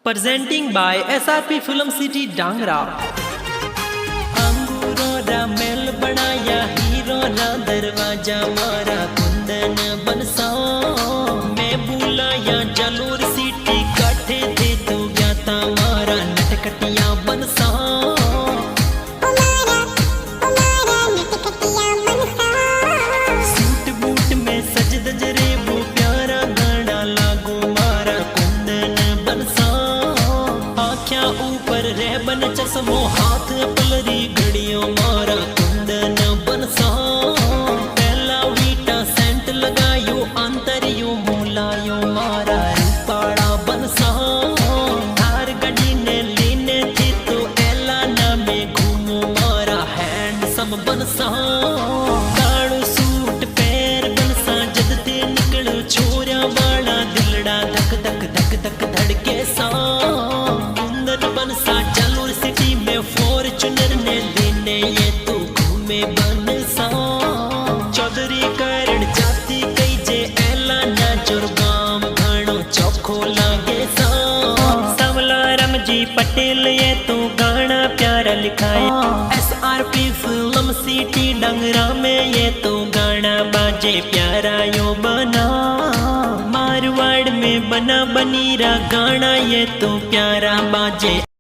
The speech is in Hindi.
Presenting by SRP Film City Dangra। अंगूरों रा मेल बनाया हीरो रा दरवाजा मारा कुंदन बनसा मैं बुलाया जलूर सिटी काठे दे तू ज्ञाता मारा नटकटिया बनसा सूट बूट में सज दजरे वो प्यारा गाना लागू मारा कुंदन बनसा आँखियाँ ऊपर रह बन चश्मो हाथ पलरी घड़ियों मारा कुंदन बनसा पहला वीटा सेंट लगायो अंतरियो मुलायो मारा रूपाड़ा बनसा हार गड़ी ने लेने थी तो एला ना में घूमो मारा हैंडसम बनसा काड़ो सूट पैर बनसा जद ते निकलो छोरा वाला दिलड़ा धक धक धक धक धड़के सा कुंदन बनसा जलूर सिटी में फॉर्च्यूनर ने लेने ये तो घूमे बनसा चौधरी करण जाती कई जे एला ना जुर्गाम घणो चौखो लागे सा सावला रमजी पटेल ये तो गाना प्यारा लिखाया SRP फिल्म सिटी डंगरा में ये तो गाना बाजे प्यारा यो बना मारवाड़ में बना बनीरा गाना ये तो प्यारा बाजे